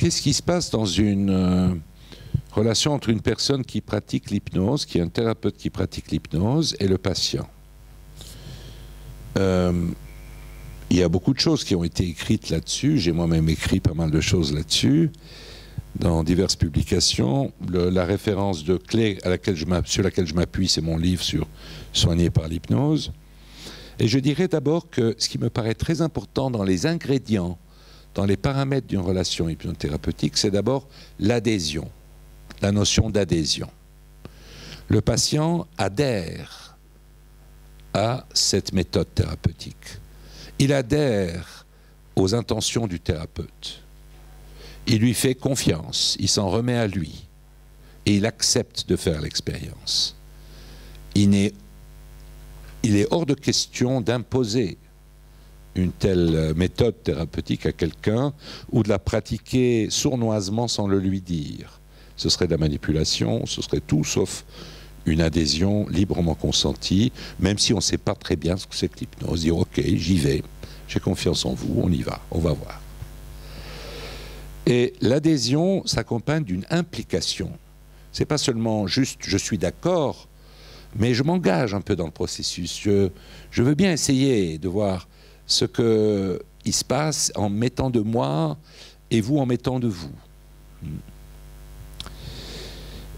qu'est-ce qui se passe dans une relation entre une personne qui pratique l'hypnose, qui est un thérapeute qui pratique l'hypnose, et le patient? Il y a beaucoup de choses qui ont été écrites là-dessus. J'ai moi-même écrit pas mal de choses là-dessus, dans diverses publications. La référence de clé sur laquelle je m'appuie, c'est mon livre sur Soigner par l'hypnose. Et je dirais d'abord que ce qui me paraît très important dans les ingrédients, dans les paramètres d'une relation hypnothérapeutique, c'est d'abord l'adhésion, la notion d'adhésion. Le patient adhère à cette méthode thérapeutique. Il adhère aux intentions du thérapeute. Il lui fait confiance, il s'en remet à lui et il accepte de faire l'expérience. Il est hors de question d'imposer une telle méthode thérapeutique à quelqu'un ou de la pratiquer sournoisement sans le lui dire. Ce serait de la manipulation, ce serait tout sauf une adhésion librement consentie, même si on ne sait pas très bien ce que c'est que l'hypnose. Dire ok, j'y vais, j'ai confiance en vous, on y va, on va voir. Et l'adhésion s'accompagne d'une implication. C'est pas seulement juste je suis d'accord, mais je m'engage un peu dans le processus. Je veux bien essayer de voir ce qu'il se passe en mettant de moi et vous en mettant de vous.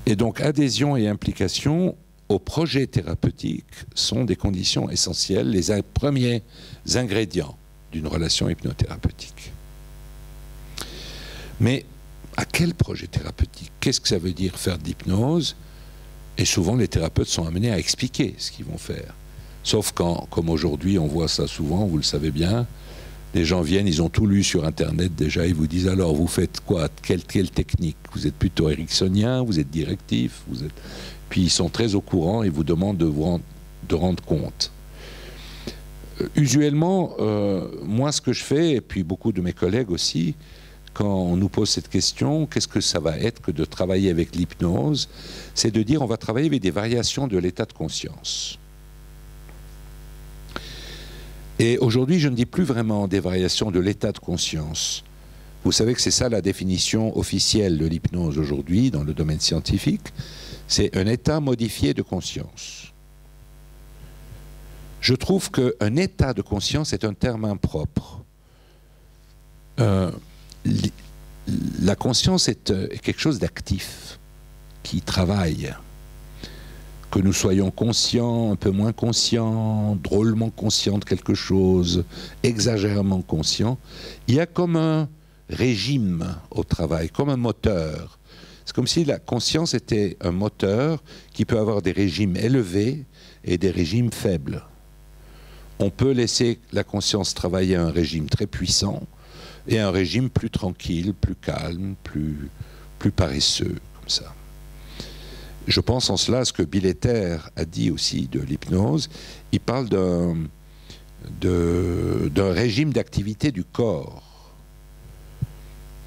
Et donc, adhésion et implication au projet thérapeutique sont des conditions essentielles, les premiers ingrédients d'une relation hypnothérapeutique. Mais à quel projet thérapeutique? Qu'est-ce que ça veut dire faire de l'hypnose? Et souvent, les thérapeutes sont amenés à expliquer ce qu'ils vont faire. Sauf quand, comme aujourd'hui, on voit ça souvent, vous le savez bien, les gens viennent, ils ont tout lu sur Internet déjà, ils vous disent alors, vous faites quoi? Quelle technique? Vous êtes plutôt ericksonien, vous êtes directif, Puis ils sont très au courant et vous demandent de rendre compte. Usuellement, moi ce que je fais, et puis beaucoup de mes collègues aussi, quand on nous pose cette question, qu'est-ce que ça va être que de travailler avec l'hypnose? C'est de dire on va travailler avec des variations de l'état de conscience. Et aujourd'hui, je ne dis plus vraiment des variations de l'état de conscience. Vous savez que c'est ça la définition officielle de l'hypnose aujourd'hui dans le domaine scientifique. C'est un état modifié de conscience. Je trouve qu'un état de conscience est un terme impropre. La conscience est quelque chose d'actif, qui travaille. Que nous soyons conscients, un peu moins conscients, drôlement conscients de quelque chose, exagérément conscients, il y a comme un régime au travail, comme un moteur. C'est comme si la conscience était un moteur qui peut avoir des régimes élevés et des régimes faibles. On peut laisser la conscience travailler à un régime très puissant et un régime plus tranquille, plus calme, plus paresseux, comme ça. Je pense en cela à ce que Billetter a dit aussi de l'hypnose. Il parle d'un régime d'activité du corps.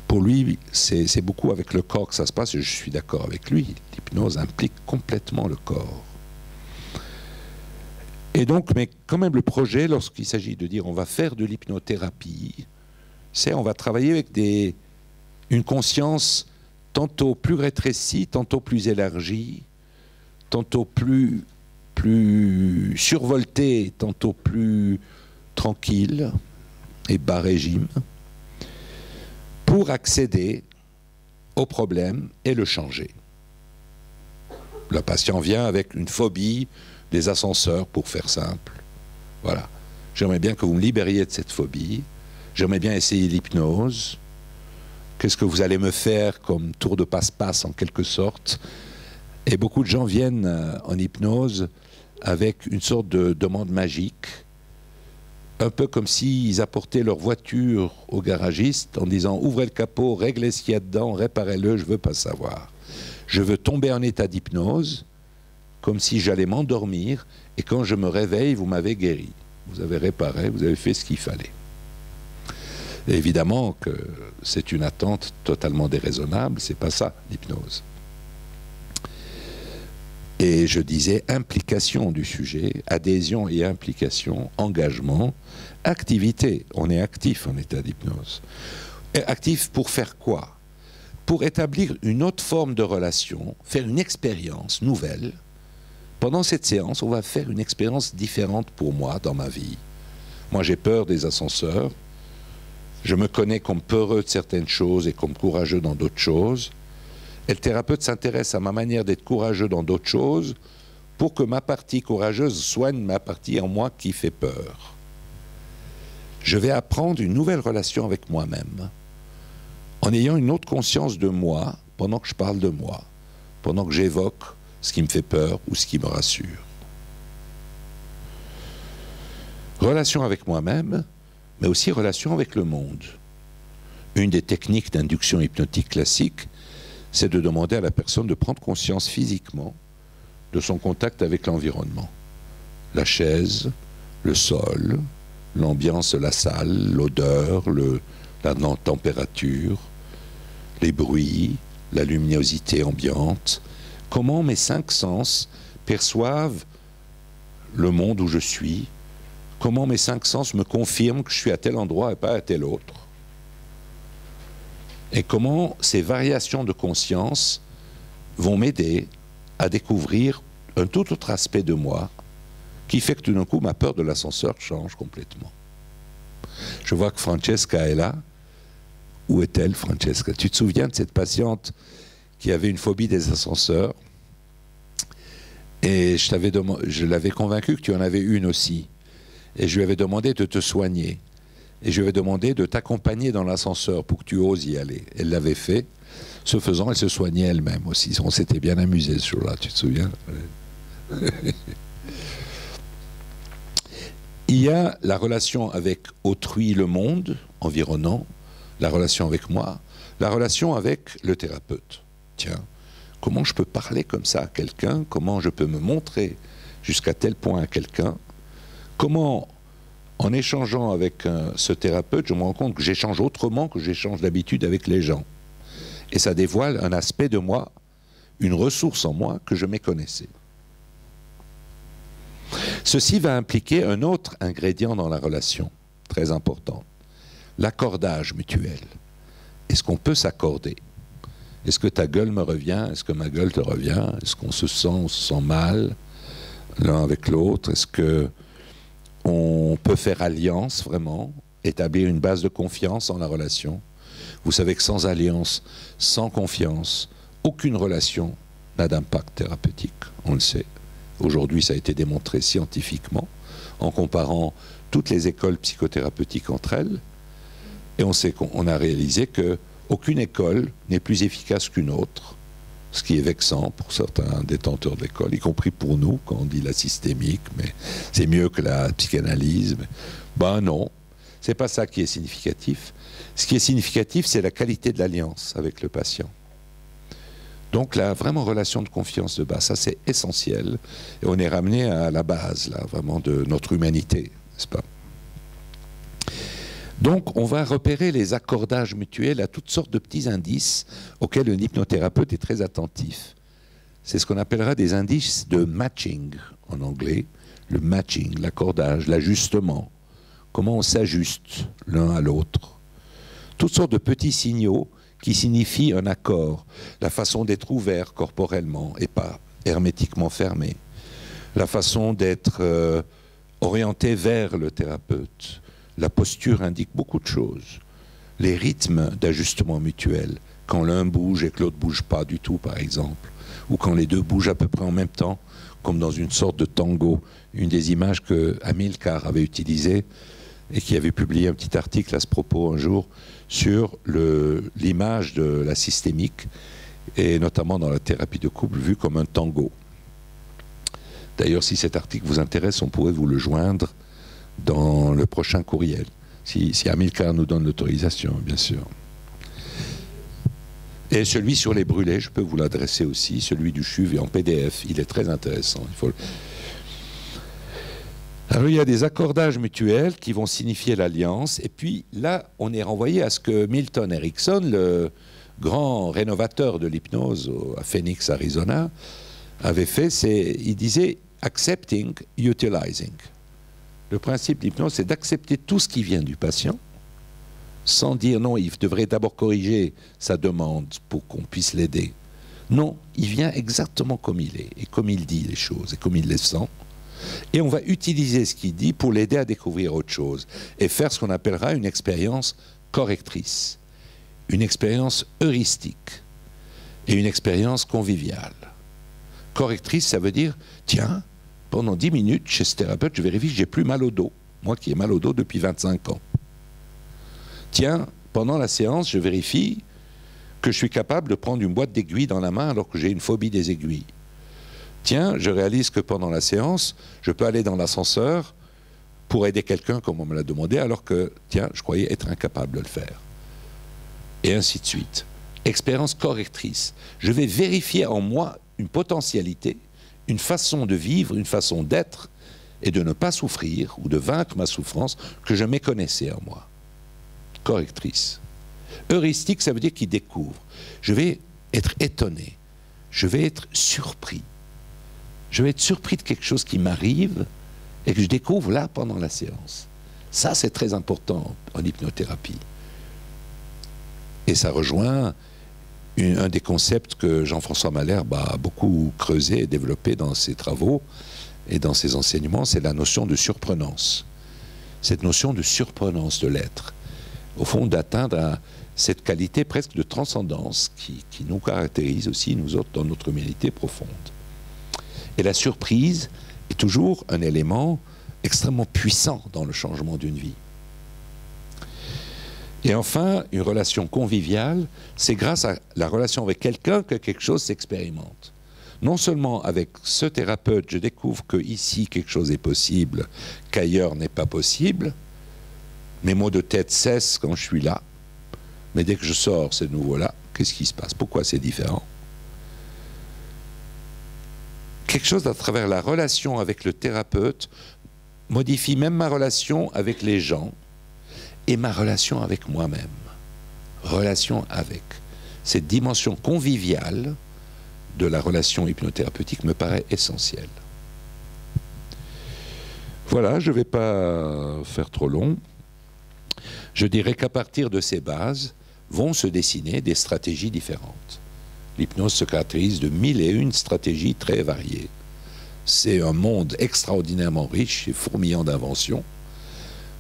Pour lui, c'est beaucoup avec le corps que ça se passe, et je suis d'accord avec lui. L'hypnose implique complètement le corps. Et donc, mais quand même le projet, lorsqu'il s'agit de dire on va faire de l'hypnothérapie, c'est on va travailler avec une conscience tantôt plus rétrécie, tantôt plus élargie, tantôt plus survoltée, tantôt plus tranquille et bas régime, pour accéder au problème et le changer. Le patient vient avec une phobie des ascenseurs, pour faire simple. Voilà. J'aimerais bien que vous me libériez de cette phobie. J'aimerais bien essayer l'hypnose. Qu'est-ce que vous allez me faire comme tour de passe-passe en quelque sorte? Et beaucoup de gens viennent en hypnose avec une sorte de demande magique, un peu comme s'ils apportaient leur voiture au garagiste en disant « Ouvrez le capot, réglez ce qu'il y a dedans, réparez-le, je ne veux pas savoir. Je veux tomber en état d'hypnose, comme si j'allais m'endormir, et quand je me réveille, vous m'avez guéri. Vous avez réparé, vous avez fait ce qu'il fallait. » Et évidemment que c'est une attente totalement déraisonnable, c'est pas ça l'hypnose. Et je disais implication du sujet, adhésion et implication, engagement, activité. On est actif en état d'hypnose. Et actif pour faire quoi? pour établir une autre forme de relation, faire une expérience nouvelle. Pendant cette séance, on va faire une expérience différente pour moi dans ma vie. Moi, j'ai peur des ascenseurs. Je me connais comme peureux de certaines choses et comme courageux dans d'autres choses. Et le thérapeute s'intéresse à ma manière d'être courageux dans d'autres choses pour que ma partie courageuse soigne ma partie en moi qui fait peur. Je vais apprendre une nouvelle relation avec moi-même en ayant une autre conscience de moi pendant que je parle de moi, pendant que j'évoque ce qui me fait peur ou ce qui me rassure. Relation avec moi-même, mais aussi relation avec le monde. Une des techniques d'induction hypnotique classique, c'est de demander à la personne de prendre conscience physiquement de son contact avec l'environnement. La chaise, le sol, l'ambiance de la salle, l'odeur, la température, les bruits, la luminosité ambiante. Comment mes 5 sens perçoivent le monde où je suis. Comment mes 5 sens me confirment que je suis à tel endroit et pas à tel autre. Et comment ces variations de conscience vont m'aider à découvrir un tout autre aspect de moi qui fait que tout d'un coup ma peur de l'ascenseur change complètement. Je vois que Francesca est là. Où est-elle, Francesca? Tu te souviens de cette patiente qui avait une phobie des ascenseurs? Et je l'avais convaincue que tu en avais une aussi. Et je lui avais demandé de te soigner. Et je lui avais demandé de t'accompagner dans l'ascenseur pour que tu oses y aller. Elle l'avait fait. Ce faisant, elle se soignait elle-même aussi. On s'était bien amusé ce jour-là, tu te souviens? Il y a la relation avec autrui, le monde environnant, la relation avec moi, la relation avec le thérapeute. Tiens, comment je peux parler comme ça à quelqu'un? Comment je peux me montrer jusqu'à tel point à quelqu'un? Comment, en échangeant avec ce thérapeute, je me rends compte que j'échange autrement que j'échange d'habitude avec les gens. Et ça dévoile un aspect de moi, une ressource en moi que je méconnaissais. Ceci va impliquer un autre ingrédient dans la relation, très important, l'accordage mutuel. Est-ce qu'on peut s'accorder? Est-ce que ta gueule me revient? Est-ce que ma gueule te revient? Est-ce qu'on se sent mal l'un avec l'autre? Est-ce qu'on peut faire alliance vraiment, établir une base de confiance dans la relation? Vous savez que sans alliance, sans confiance, aucune relation n'a d'impact thérapeutique, on le sait. Aujourd'hui, ça a été démontré scientifiquement en comparant toutes les écoles psychothérapeutiques entre elles. Et on a réalisé qu'aucune école n'est plus efficace qu'une autre, ce qui est vexant pour certains détenteurs de l'école, y compris pour nous, quand on dit la systémique, mais c'est mieux que la psychanalyse. Ben non, c'est pas ça qui est significatif. Ce qui est significatif, c'est la qualité de l'alliance avec le patient. Donc là, vraiment relation de confiance de base, ça c'est essentiel. Et on est ramené à la base, là, vraiment de notre humanité, n'est-ce pas? Donc on va repérer les accordages mutuels à toutes sortes de petits indices auxquels un hypnothérapeute est très attentif. C'est ce qu'on appellera des indices de matching en anglais. Le matching, l'accordage, l'ajustement. Comment on s'ajuste l'un à l'autre. Toutes sortes de petits signaux qui signifie un accord, la façon d'être ouvert corporellement et pas hermétiquement fermé, la façon d'être orienté vers le thérapeute. La posture indique beaucoup de choses. Les rythmes d'ajustement mutuel, quand l'un bouge et que l'autre ne bouge pas du tout, par exemple, ou quand les deux bougent à peu près en même temps, comme dans une sorte de tango. Une des images que Amilcar avait utilisées et qui avait publié un petit article à ce propos un jour, sur l'image de la systémique, et notamment dans la thérapie de couple, vue comme un tango. D'ailleurs, si cet article vous intéresse, on pourrait vous le joindre dans le prochain courriel, si Amilcar nous donne l'autorisation, bien sûr. Et celui sur les brûlés, je peux vous l'adresser aussi, celui du CHUV est en PDF, il est très intéressant. Alors il y a des accordages mutuels qui vont signifier l'alliance, et puis là on est renvoyé à ce que Milton Erickson, le grand rénovateur de l'hypnose à Phoenix, Arizona, avait fait, il disait « accepting, utilizing ». Le principe de l'hypnose, c'est d'accepter tout ce qui vient du patient sans dire non, il devrait d'abord corriger sa demande pour qu'on puisse l'aider. Non, il vient exactement comme il est, et comme il dit les choses, et comme il les sent. Et on va utiliser ce qu'il dit pour l'aider à découvrir autre chose, et faire ce qu'on appellera une expérience correctrice, une expérience heuristique, et une expérience conviviale. Correctrice, ça veut dire, tiens, pendant 10 minutes, chez ce thérapeute, je vérifie que j'ai plus mal au dos, moi qui ai mal au dos depuis 25 ans. Tiens, pendant la séance, je vérifie que je suis capable de prendre une boîte d'aiguilles dans la main alors que j'ai une phobie des aiguilles. Tiens, je réalise que pendant la séance, je peux aller dans l'ascenseur pour aider quelqu'un comme on me l'a demandé alors que, tiens, je croyais être incapable de le faire. Et ainsi de suite. Expérience correctrice. Je vais vérifier en moi une potentialité, une façon de vivre, une façon d'être et de ne pas souffrir ou de vaincre ma souffrance que je méconnaissais en moi. Correctrice. Heuristique, ça veut dire qu'il découvre. Je vais être étonné. Je vais être surpris. Je vais être surpris de quelque chose qui m'arrive et que je découvre là pendant la séance. Ça, c'est très important en hypnothérapie. Et ça rejoint un des concepts que Jean-François Malherbe a beaucoup creusé et développé dans ses travaux et dans ses enseignements, c'est la notion de surprenance. Cette notion de surprenance de l'être. Au fond, d'atteindre cette qualité presque de transcendance qui nous caractérise aussi, nous autres, dans notre humanité profonde. Et la surprise est toujours un élément extrêmement puissant dans le changement d'une vie. Et enfin, une relation conviviale, c'est grâce à la relation avec quelqu'un que quelque chose s'expérimente. Non seulement avec ce thérapeute, je découvre qu'ici quelque chose est possible, qu'ailleurs n'est pas possible, mes maux de tête cessent quand je suis là, mais dès que je sors, c'est de nouveau là. Qu'est-ce qui se passe? Pourquoi c'est différent? Quelque chose à travers la relation avec le thérapeute modifie même ma relation avec les gens et ma relation avec moi-même. Relation avec. Cette dimension conviviale de la relation hypnothérapeutique me paraît essentielle. Voilà, je ne vais pas faire trop long. Je dirais qu'à partir de ces bases vont se dessiner des stratégies différentes. L'hypnose se caractérise de 1001 stratégies très variées. C'est un monde extraordinairement riche et fourmillant d'inventions.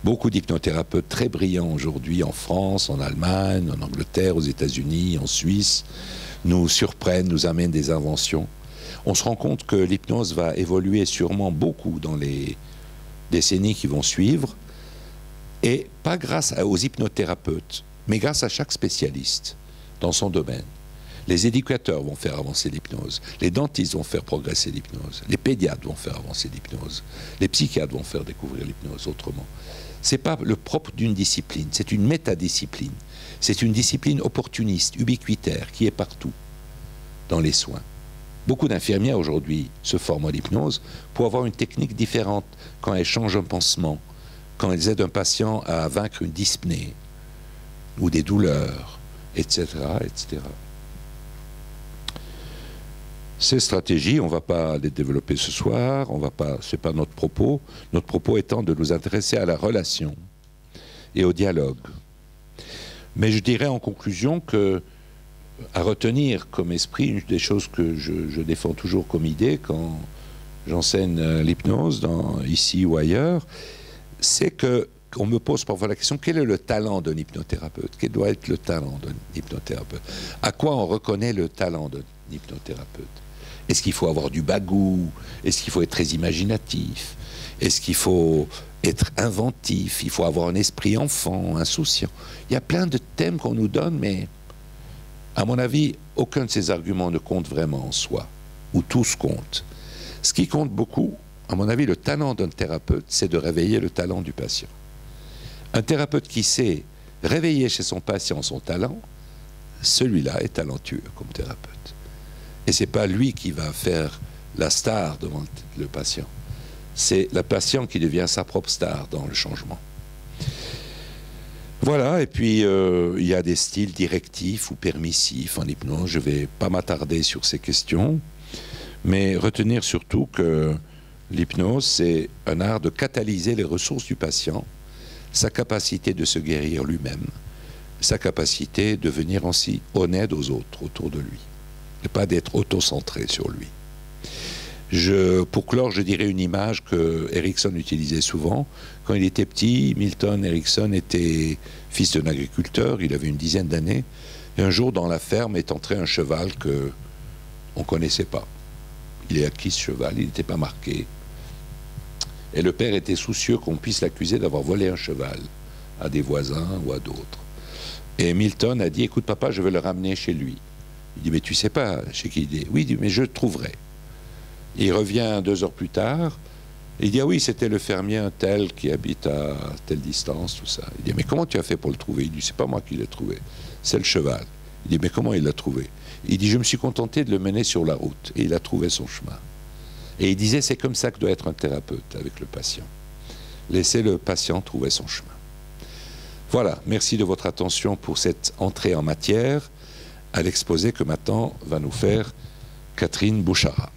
Beaucoup d'hypnothérapeutes très brillants aujourd'hui en France, en Allemagne, en Angleterre, aux États-Unis, en Suisse, nous surprennent, nous amènent des inventions. On se rend compte que l'hypnose va évoluer sûrement beaucoup dans les décennies qui vont suivre, et pas grâce aux hypnothérapeutes, mais grâce à chaque spécialiste dans son domaine. Les éducateurs vont faire avancer l'hypnose, les dentistes vont faire progresser l'hypnose, les pédiatres vont faire avancer l'hypnose, les psychiatres vont faire découvrir l'hypnose autrement. Ce n'est pas le propre d'une discipline, c'est une métadiscipline. C'est une discipline opportuniste, ubiquitaire, qui est partout dans les soins. Beaucoup d'infirmières aujourd'hui se forment en hypnose pour avoir une technique différente quand elles changent un pansement, quand elles aident un patient à vaincre une dyspnée ou des douleurs, etc., etc. Ces stratégies, on ne va pas les développer ce soir, ce n'est pas notre propos. Notre propos étant de nous intéresser à la relation et au dialogue. Mais je dirais en conclusion que, à retenir comme esprit, une des choses que je défends toujours comme idée quand j'enseigne l'hypnose, ici ou ailleurs, c'est qu'on me pose parfois la question, quel est le talent d'un hypnothérapeute? Quel doit être le talent d'un hypnothérapeute? À quoi on reconnaît le talent d'un hypnothérapeute? Est-ce qu'il faut avoir du bagou? Est-ce qu'il faut être très imaginatif? Est-ce qu'il faut être inventif? Il faut avoir un esprit enfant, insouciant. Il y a plein de thèmes qu'on nous donne, mais à mon avis, aucun de ces arguments ne compte vraiment en soi, ou tous comptent. Ce qui compte beaucoup, à mon avis, le talent d'un thérapeute, c'est de réveiller le talent du patient. Un thérapeute qui sait réveiller chez son patient son talent, celui-là est talentueux comme thérapeute. Et ce n'est pas lui qui va faire la star devant le patient. C'est le patient qui devient sa propre star dans le changement. Voilà, et puis il y a des styles directifs ou permissifs en hypnose. Je ne vais pas m'attarder sur ces questions, mais retenir surtout que l'hypnose, c'est un art de catalyser les ressources du patient, sa capacité de se guérir lui-même, sa capacité de venir aussi en aide aux autres autour de lui, et pas d'être auto-centré sur lui. Pour clore, je dirais une image que Erickson utilisait souvent. Quand il était petit, Milton Erickson était fils d'un agriculteur, il avait une dizaine d'années, et un jour dans la ferme est entré un cheval que on ne connaissait pas. Il est acquis ce cheval, il n'était pas marqué. Et le père était soucieux qu'on puisse l'accuser d'avoir volé un cheval à des voisins ou à d'autres. Et Milton a dit, écoute papa, je vais le ramener chez lui. Il dit, mais tu sais pas chez qui il est. Oui, il dit, mais je le trouverai. Et il revient 2 heures plus tard, et il dit, ah oui, c'était le fermier tel qui habite à telle distance, tout ça. Il dit, mais comment tu as fait pour le trouver? Il dit, c'est pas moi qui l'ai trouvé, c'est le cheval. Il dit, mais comment il l'a trouvé? Il dit, je me suis contenté de le mener sur la route, et il a trouvé son chemin. Et il disait, c'est comme ça que doit être un thérapeute avec le patient. Laissez le patient trouver son chemin. Voilà, merci de votre attention pour cette entrée en matière à l'exposé que maintenant va nous faire Catherine Bouchara.